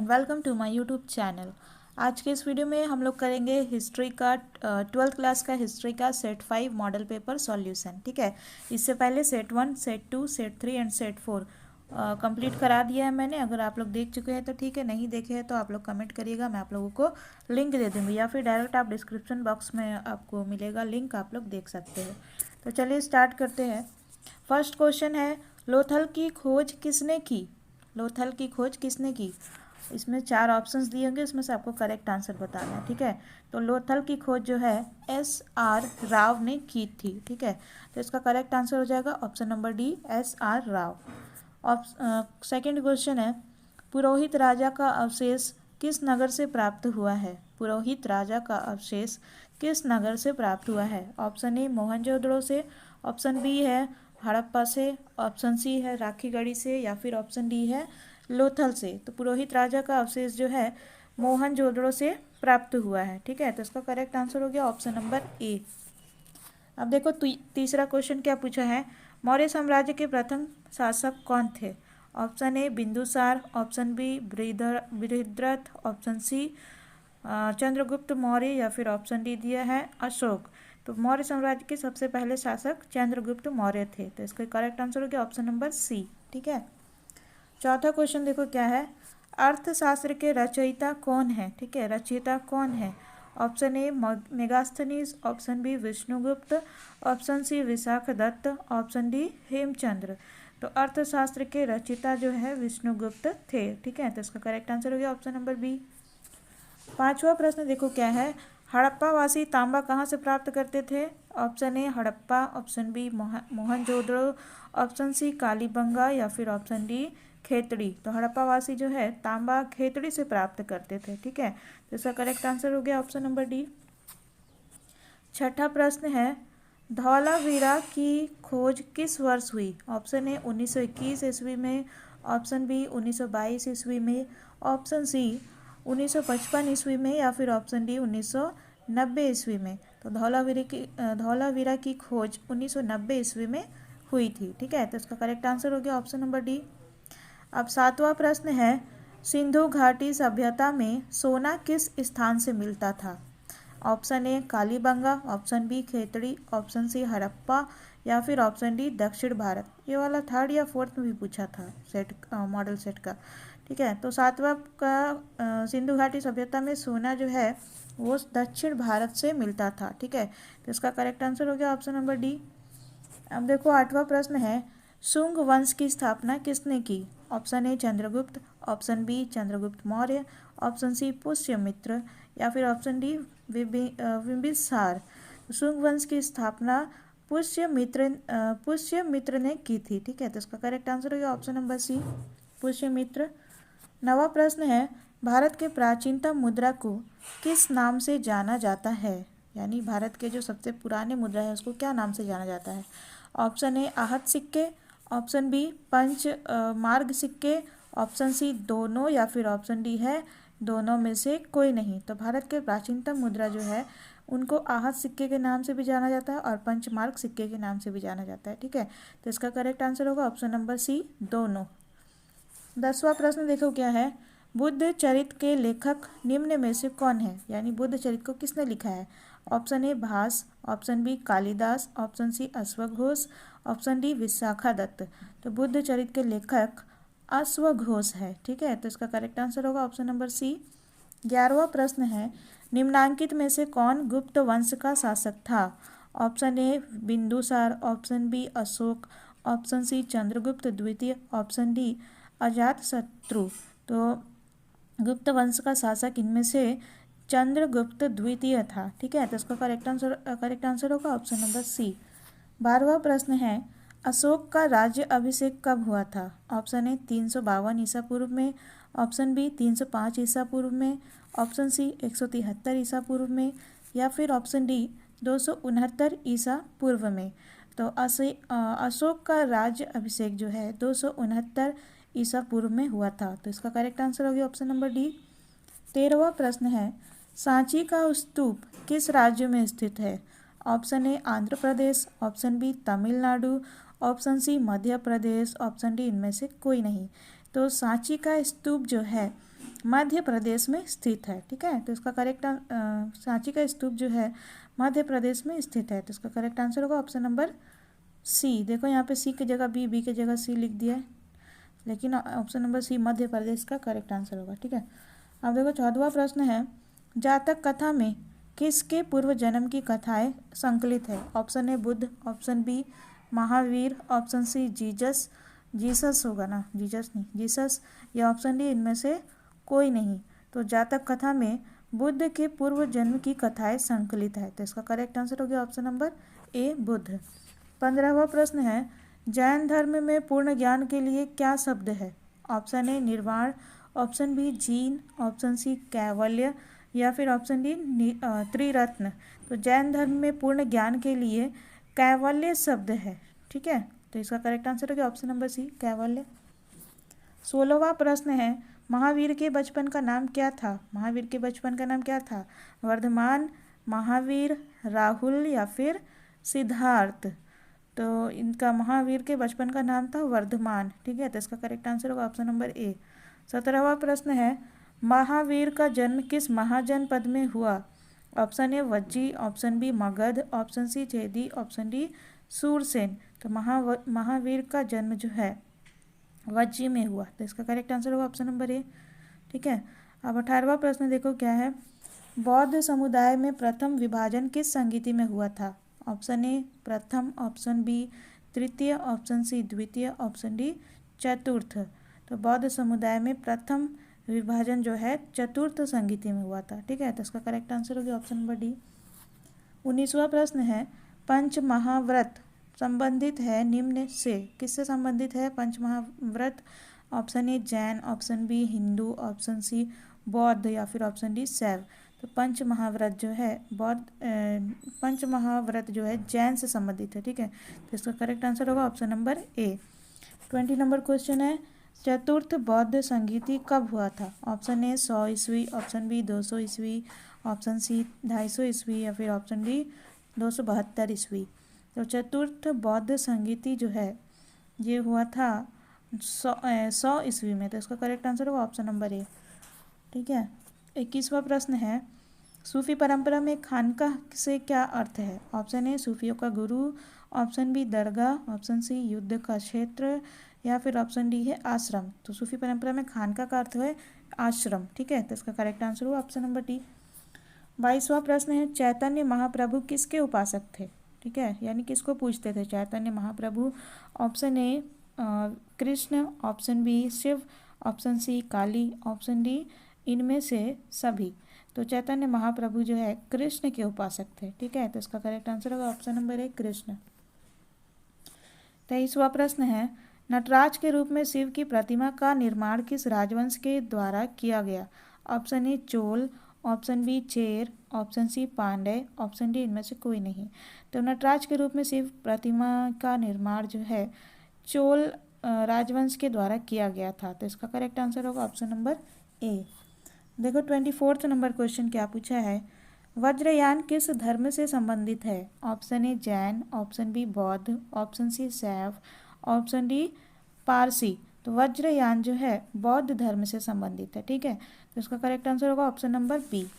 And welcome to my YouTube channel. आज के इस वीडियो में हम लोग करेंगे हिस्ट्री का 12th क्लास का हिस्ट्री का सेट 5 मॉडल पेपर सॉल्यूशन। ठीक है, इससे पहले set 1, set 2, set 3 and set 4 complete करा दिया है मैंने। अगर आप लोग देख चुके हैं तो ठीक है, नहीं देखे हैं तो आप लोग कमेंट करिएगा, मैं आप लोगों को लिंक दे दूँगी या फिर डायरेक्ट आप डिस्क्रिप्शन बॉक्स में आपको मिलेगा लिंक, आप लोग देख सकते हो। तो चलिए स्टार्ट करते हैं। फर्स्ट क्वेश्चन है, लोथल की खोज किसने की? लोथल की खोज किसने की? इसमें 4 ऑप्शंस दिए होंगे, इसमें से आपको करेक्ट आंसर बताना है। ठीक है, तो लोथल की खोज जो है SR राव ने की थी। ठीक है, तो इसका करेक्ट आंसर हो जाएगा option number D, SR Rao. Second question है, पुरोहित राजा का अवशेष किस नगर से प्राप्त हुआ है? पुरोहित राजा का अवशेष किस नगर से प्राप्त हुआ है? ऑप्शन ए मोहनजोदड़ो से, ऑप्शन बी है हड़प्पा से, ऑप्शन सी है राखीगढ़ी से, या फिर ऑप्शन डी है लोथल से। तो पुरोहित राजा का अवशेष जो है मोहनजोदड़ो से प्राप्त हुआ है। ठीक है, तो इसका करेक्ट आंसर हो गया ऑप्शन नंबर ए। अब देखो तीसरा क्वेश्चन क्या पूछा है, मौर्य साम्राज्य के प्रथम शासक कौन थे? Option A Bindusara, option B Brihadratha, option C Chandragupta Maurya, या फिर ऑप्शन डी दिया है अशोक। तो मौर्य साम्राज्य के सबसे पहले शासक चंद्रगुप्त मौर्य थे, तो इसका करेक्ट आंसर हो गया ऑप्शन नंबर सी। ठीक है, चौथा क्वेश्चन देखो क्या है, अर्थशास्त्र के रचयिता कौन है? ठीक है, रचयिता कौन है? Option A Megasthenes, option B Vishnugupta, option C Vishakhadatta, option D Hemachandra. तो अर्थशास्त्र के रचयिता जो है विष्णुगुप्त थे। ठीक है, तो इसका करेक्ट आंसर हो गया ऑप्शन नंबर बी। पांचवा प्रश्न देखो क्या है, हड़प्पावासी तांबा कहाँ से प्राप्त करते थे? Option A Harappa, option B Mohenjodaro, option C Kalibanga, या फिर ऑप्शन डी खेतड़ी। तो हड़प्पावासी जो है तांबा खेतड़ी से प्राप्त करते थे। ठीक है, तो इसका करेक्ट आंसर हो गया ऑप्शन नंबर डी। छठा प्रश्न है, धौलावीरा की खोज किस वर्ष हुई? ऑप्शन ए 1921 ईस्वी में, ऑप्शन बी 1922 ईस्वी में, ऑप्शन सी 1955 ईस्वी में, या फिर ऑप्शन डी 1990 ईस्वी में। तो धौलावीरा की खोज 1990 ईस्वी में हुई थी। ठीक है, तो इसका करेक्ट आंसर हो गया ऑप्शन नंबर डी। अब सातवां प्रश्न है, सिंधु घाटी सभ्यता में सोना किस स्थान से मिलता था? Option A Kalibanga, option B Khetri, option C Harappa, या फिर ऑप्शन डी दक्षिण भारत। ये वाला थर्ड या फोर्थ में भी पूछा था सेट मॉडल सेट का। ठीक है, तो सातवां का सिंधु घाटी सभ्यता में सोना जो है वो दक्षिण भारत से मिलता था। ठीक है, तो इसका करेक्ट आंसर हो गया ऑप्शन नंबर डी। अब देखो आठवां प्रश्न है, शुंग वंश की स्थापना किसने की? Option A Chandragupta, option B Chandragupta Maurya, option C Pushyamitra, या फिर ऑप्शन डी बिंबिसार। शुंग वंश की स्थापना पुष्यमित्र ने की थी। ठीक है, तो इसका करेक्ट आंसर हो गया ऑप्शन नंबर सी, पुष्यमित्र। नवा प्रश्न है, भारत के प्राचीनतम मुद्रा को किस नाम से जाना जाता है? यानी भारत के जो सबसे पुराने मुद्रा है उसको क्या नाम से जाना जाता है? ऑप्शन ए आहत सिक्के, ऑप्शन बी पंच मार्ग सिक्के, ऑप्शन सी दोनों, या फिर ऑप्शन डी है दोनों में से कोई नहीं। तो भारत के प्राचीनतम मुद्रा जो है उनको आहत सिक्के के नाम से भी जाना जाता है और पंचमार्ग सिक्के के नाम से भी जाना जाता है। ठीक है, तो इसका करेक्ट आंसर होगा ऑप्शन नंबर सी, दोनों। 10वां प्रश्न देखो क्या है, बुद्ध चरित के लेखक निम्न में से कौन है? यानी बुद्ध चरित को किसने लिखा है? Option A Bhasa, option B Kalidasa, option C अश्वघोष, ऑप्शन डी विशाखादत्त। तो बुद्ध चरित के लेखक अश्वघोष है। ठीक है, तो इसका करेक्ट आंसर होगा ऑप्शन नंबर सी। 11वां प्रश्न है, निम्नांकित में से कौन गुप्त वंश का शासक था? Option A Bindusara, option B Ashoka, option C Chandragupta द्वितीय, ऑप्शन डी अजातशत्रु। तो गुप्त वंश का शासक इनमें से चंद्रगुप्त द्वितीय था। ठीक है, तो इसका करेक्ट आंसर होगा ऑप्शन नंबर सी। 12वां प्रश्न है, अशोक का राज्य अभिषेक कब हुआ था? ऑप्शन ए 352 ईसा पूर्व में, ऑप्शन बी 305 ईसा पूर्व में, ऑप्शन सी 173 ईसा पूर्व में, या फिर ऑप्शन डी 269 ईसा पूर्व में। तो अशोक का राज्य अभिषेक जो है 269 ईसा पूर्व में हुआ था। तो इसका करेक्ट आंसर हो गया ऑप्शन नंबर डी। 13वां प्रश्न है, सांची का स्तूप किस राज्य में स्थित है? Option A Andhra Pradesh, option B Tamil Nadu, option C Madhya Pradesh, option D इनमें से कोई नहीं। तो सांची का स्तूप जो है मध्य प्रदेश में स्थित है। ठीक है, तो इसका करेक्ट सांची का स्तूप जो है मध्य प्रदेश में स्थित है। तो इसका करेक्ट आंसर होगा ऑप्शन नंबर सी। देखो यहाँ पे सी की जगह बी, बी की जगह सी लिख दिया है, लेकिन ऑप्शन नंबर सी मध्य प्रदेश का करेक्ट आंसर होगा। ठीक है, अब देखो 14वां प्रश्न है, जातक कथा में किसके पूर्व जन्म की कथाएं संकलित है? Option A Buddha, option B Mahavira, option C Jesus, Jesus होगा ना, जीसस नहीं, जीसस, या ऑप्शन डी इनमें से कोई नहीं। तो जातक कथा में बुद्ध के पूर्व जन्म की कथाएं संकलित है। तो इसका करेक्ट आंसर हो गया ऑप्शन नंबर ए बुद्ध। 15वां प्रश्न है, जैन धर्म में पूर्ण ज्ञान के लिए क्या शब्द है? Option A nirvana, option B जीन, ऑप्शन सी कैवल्य, या फिर ऑप्शन डी त्रिरत्न। तो जैन धर्म में पूर्ण ज्ञान के लिए कैवल्य शब्द है। ठीक है, तो इसका करेक्ट आंसर हो गया ऑप्शन नंबर सी कैवल्य। 16वां प्रश्न है, महावीर के बचपन का नाम क्या था? महावीर के बचपन का नाम क्या था? वर्धमान, महावीर, राहुल, या फिर सिद्धार्थ। तो इनका महावीर के बचपन का नाम था वर्धमान। ठीक है, तो इसका करेक्ट आंसर होगा ऑप्शन नंबर ए। 17वां प्रश्न है, महावीर का जन्म किस महाजनपद में हुआ? Option A Vajji, option B Magadha, option C Chedi, option D Surasena. तो महावीर का जन्म जो है वज्जी में हुआ। तो इसका करेक्ट आंसर होगा ऑप्शन नंबर ए। ठीक है, अब 18वां प्रश्न देखो क्या है, बौद्ध समुदाय में प्रथम विभाजन किस संगीति में हुआ था? ऑप्शन ए प्रथम, ऑप्शन बी तृतीय, ऑप्शन सी द्वितीय, ऑप्शन डी चतुर्थ। तो बौद्ध समुदाय में प्रथम विभाजन जो है चतुर्थ संगीति में हुआ था। ठीक है, तो इसका करेक्ट आंसर हो गया ऑप्शन नंबर डी। 19वां प्रश्न है, पंच महाव्रत संबंधित है निम्न से, किससे संबंधित है पंच महाव्रत? Option A Jain, option B Hindu, option C Bauddha, या फिर ऑप्शन डी शैव। तो पंच महाव्रत जो है पंच महाव्रत जो है जैन से संबंधित है। ठीक है, तो इसका करेक्ट आंसर होगा ऑप्शन नंबर ए। 20 नंबर क्वेश्चन है, चतुर्थ बौद्ध संगीति कब हुआ था? ऑप्शन ए 100 ईस्वी, ऑप्शन बी 200 ईस्वी, ऑप्शन सी 250 ईस्वी, या फिर ऑप्शन डी 272 ईस्वी। तो चतुर्थ बौद्ध संगीति जो है ये हुआ था 100 ईस्वी में। तो इसका करेक्ट आंसर होगा ऑप्शन नंबर ए। ठीक है, 21वां प्रश्न है, सूफी परंपरा में खानकाह से क्या अर्थ है? ऑप्शन ए सूफियों का गुरु, ऑप्शन बी दरगाह, ऑप्शन सी युद्ध का क्षेत्र, या फिर ऑप्शन डी है आश्रम। तो सूफी परंपरा में खानका का अर्थ है आश्रम। ठीक है, तो इसका करेक्ट आंसर हुआ ऑप्शन नंबर डी। 22वां प्रश्न है, चैतन्य महाप्रभु किसके उपासक थे? ठीक है, यानी किसको पूजते थे Chaitanya Mahaprabhu? Option A Krishna, option B Shiva, option C Kali, option D इनमें से सभी। तो चैतन्य महाप्रभु जो है कृष्ण के उपासक थे। ठीक है, तो इसका करेक्ट आंसर होगा ऑप्शन नंबर ए कृष्ण। 23वां प्रश्न है, नटराज के रूप में शिव की प्रतिमा का निर्माण किस राजवंश के द्वारा किया गया? Option A Chola, option B Chera, option C Pandya, option D इनमें से कोई नहीं। तो नटराज के रूप में शिव प्रतिमा का निर्माण जो है चोल राजवंश के द्वारा किया गया था। तो इसका करेक्ट आंसर होगा ऑप्शन नंबर ए। देखो 24 नंबर क्वेश्चन क्या पूछा है, वज्रयान किस धर्म से संबंधित है? Option A Jain, option B Bauddha, option C Shaiva, option D Parsi. तो वज्रयान जो है बौद्ध धर्म से संबंधित है। ठीक है, तो इसका करेक्ट आंसर होगा ऑप्शन नंबर बी।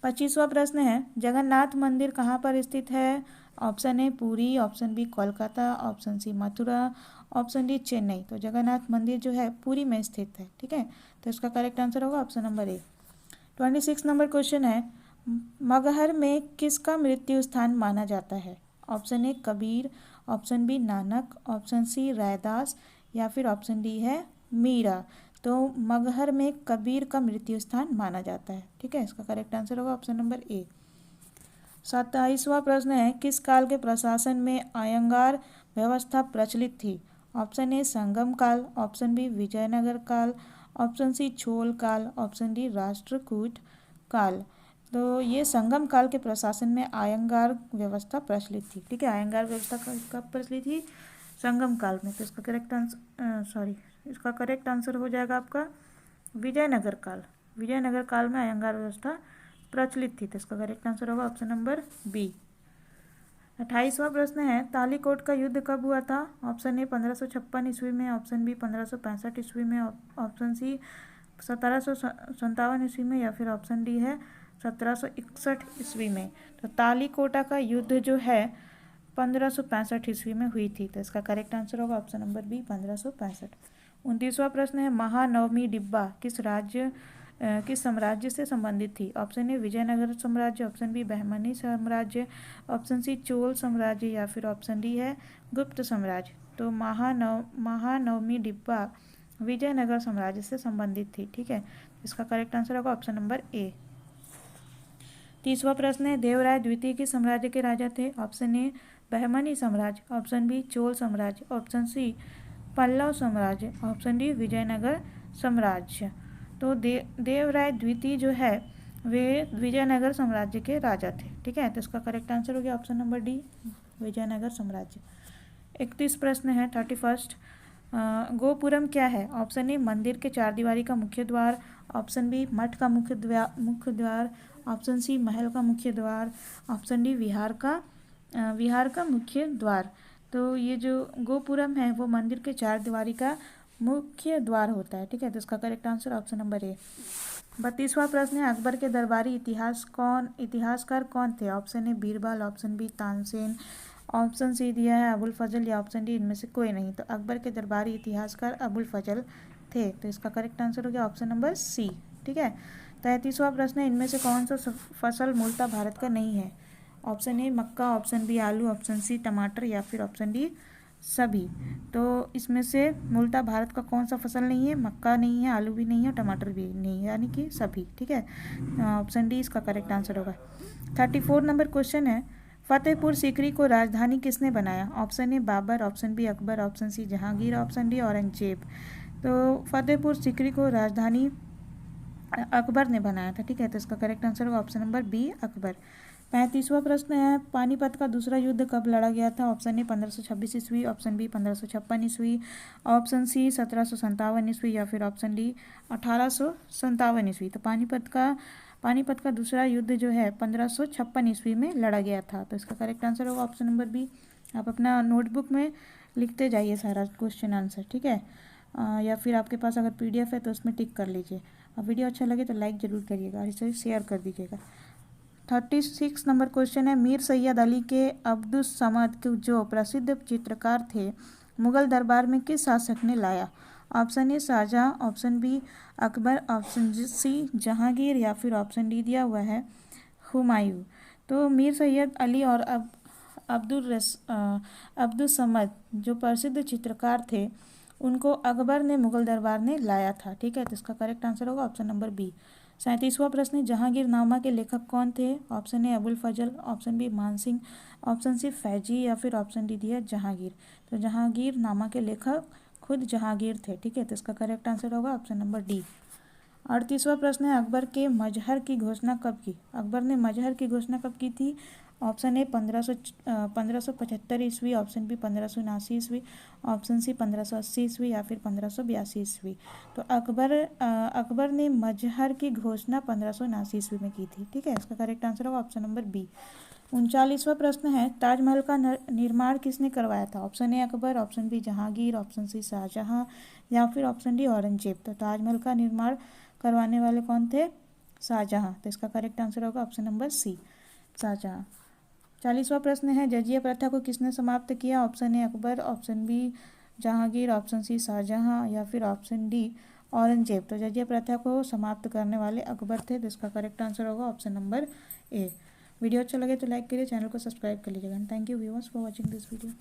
25वां प्रश्न है, जगन्नाथ मंदिर कहाँ पर स्थित है? Option A Puri, option B Kolkata, option C Mathura, option D Chennai. तो जगन्नाथ मंदिर जो है पुरी में स्थित है। ठीक है, तो इसका करेक्ट आंसर होगा option number A. 26 number question है, मगहर में किसका मृत्यु स्थान माना जाता है? Option A Kabir, option B Nanak, option C Raidas, या फिर ऑप्शन डी है मीरा। तो मगहर में कबीर का मृत्यु स्थान माना जाता है। ठीक है, इसका करेक्ट आंसर होगा ऑप्शन नंबर ए। 27वां प्रश्न है, किस काल के प्रशासन में अयंगार व्यवस्था प्रचलित थी? ऑप्शन ए संगम काल, ऑप्शन बी विजयनगर काल, ऑप्शन सी छोल काल, ऑप्शन डी राष्ट्रकूट काल। तो ये संगम काल के प्रशासन में अयंगार व्यवस्था प्रचलित थी। ठीक है, अयंगार व्यवस्था कब प्रचलित थी? संगम काल में। तो इसका करेक्ट आंसर हो जाएगा आपका विजयनगर काल। विजयनगर काल में अयंगार व्यवस्था प्रचलित थी। तो इसका करेक्ट आंसर होगा ऑप्शन नंबर बी। 28वां प्रश्न है, तालीकोट का युद्ध कब हुआ था? ऑप्शन ए 1556 ईस्वी में, ऑप्शन बी 1565 ईस्वी में, ऑप्शन सी 1757 ईस्वी में, या फिर ऑप्शन डी है 1761 ईस्वी में। तो तालीकोटा का युद्ध जो है 1565 ईस्वी में हुई थी। तो इसका करेक्ट आंसर होगा ऑप्शन नंबर बी 1565। 29वां प्रश्न है महानवमी डिब्बा किस साम्राज्य से संबंधित थी? ऑप्शन ए विजयनगर साम्राज्य, ऑप्शन बी बहमनी साम्राज्य, ऑप्शन सी चोल साम्राज्य, या फिर ऑप्शन डी है गुप्त साम्राज्य। तो महानवमी डिब्बा विजयनगर साम्राज्य से संबंधित थी। ठीक है, इसका करेक्ट आंसर होगा ऑप्शन नंबर ए। 30वां प्रश्न है देवराय द्वितीय किस साम्राज्य के राजा थे? ऑप्शन ए बहमनी साम्राज्य, ऑप्शन बी चोल साम्राज्य, ऑप्शन सी पल्लव साम्राज्य, ऑप्शन डी विजयनगर साम्राज्य। तो देवराय द्वितीय जो है वे विजयनगर साम्राज्य के राजा थे। ठीक है, तो इसका करेक्ट आंसर हो गया ऑप्शन नंबर डी विजयनगर साम्राज्य। 31 प्रश्न है 31। गोपुरम क्या है? ऑप्शन ए मंदिर के चार दीवारी का मुख्य द्वार, ऑप्शन बी मठ का मुख्य द्वार, ऑप्शन सी महल का मुख्य द्वार, ऑप्शन डी विहार का मुख्य द्वार। तो ये जो गोपुरम है वो मंदिर के चार दीवारी का मुख्य द्वार होता है। ठीक है, तो इसका correct answer option number A. 32वां प्रश्न है अकबर के दरबारी इतिहासकार कौन थे? Option A Birbal, option B Tansen, option C दिया है अबुल फजल, या ऑप्शन डी इनमें से कोई नहीं। तो अकबर के दरबारी इतिहासकार अबुल फजल थे। तो इसका करेक्ट आंसर हो गया ऑप्शन नंबर सी। ठीक है, 33वां प्रश्न है इनमें से कौन सा फसल मूलतः भारत का नहीं है? ऑप्शन ए मक्का, ऑप्शन बी आलू, ऑप्शन सी टमाटर, या फिर ऑप्शन डी सभी। तो इसमें से मूलतः भारत का कौन सा फसल नहीं है? मक्का नहीं है, आलू भी नहीं है, टमाटर भी नहीं है, यानी कि सभी। ठीक है, ऑप्शन डी इसका करेक्ट आंसर होगा। 34 नंबर क्वेश्चन है फतेहपुर सीकरी को राजधानी किसने बनाया? Option A Babur, option B Akbar, option C Jahangir, option D Aurangzeb. तो फतेहपुर सीकरी को राजधानी अकबर ने बनाया था। ठीक है, तो इसका करेक्ट आंसर होगा ऑप्शन नंबर बी अकबर। 35वां प्रश्न है पानीपत का दूसरा युद्ध कब लड़ा गया था? ऑप्शन ए 1526 ईस्वी, ऑप्शन बी 1556 ईस्वी, ऑप्शन सी 1757 ईस्वी, या फिर ऑप्शन डी 1857 ईस्वी। तो पानीपत का दूसरा युद्ध जो है 1556 ईस्वी में लड़ा गया था। तो इसका करेक्ट आंसर होगा ऑप्शन नंबर बी। आप अपना नोटबुक में लिखते जाइए सारा क्वेश्चन आंसर। ठीक है, या फिर आपके पास अगर PDF है तो उसमें टिक कर लीजिए। और वीडियो अच्छा लगे तो लाइक ज़रूर करिएगा और इसे शेयर कर दीजिएगा। 36 नंबर क्वेश्चन है मीर सैयद अली के अब्दुस समद जो प्रसिद्ध चित्रकार थे मुगल दरबार में किस शासक ने लाया? Option A Shah Jahan, option B Akbar, option C Jahangir, या फिर ऑप्शन डी दिया हुआ है हुमायूं। तो मीर सैयद अली और अब्दुस समद जो प्रसिद्ध चित्रकार थे उनको अकबर ने मुगल दरबार ने लाया था। ठीक है, तो इसका करेक्ट आंसर होगा ऑप्शन नंबर बी। 37वां प्रश्न जहांगीर नामा के लेखक कौन थे? Option A Abul Fazl, option B Man Singh, option C Faizi, या फिर ऑप्शन डी दिया जहांगीर। तो जहांगीर नामा के लेखक खुद जहांगीर थे। ठीक है, तो इसका करेक्ट आंसर होगा ऑप्शन नंबर डी। 38वां प्रश्न है अकबर के मजहर की घोषणा कब की? अकबर ने मजहर की घोषणा कब की थी? ऑप्शन ए 1575 ईस्वी, ऑप्शन बी 1579 ईस्वी, ऑप्शन सी 1580 ईस्वी, या फिर 1582 ईस्वी। तो अकबर ने मजहर की घोषणा 1579 ईस्वी में की थी। ठीक है, इसका करेक्ट आंसर होगा ऑप्शन नंबर बी। 39वां प्रश्न है ताजमहल का निर्माण किसने करवाया था? Option A Akbar, option B Jahangir, option C Shah Jahan, या फिर ऑप्शन डी औरंगजेब। तो ताजमहल का निर्माण करवाने वाले कौन थे? शाहजहां। तो इसका करेक्ट आंसर होगा ऑप्शन नंबर सी शाहजहां। 40वां प्रश्न है जजिया प्रथा को किसने समाप्त किया? Option A Akbar, option B Jahangir, option C Shah Jahan, या फिर ऑप्शन डी औरंगजेब। तो जजिया प्रथा को समाप्त करने वाले अकबर थे। तो इसका करेक्ट आंसर होगा ऑप्शन नंबर ए। वीडियो अच्छा लगे तो लाइक करिए, चैनल को सब्सक्राइब कर लीजिएगा। Thank you viewers for watching this video.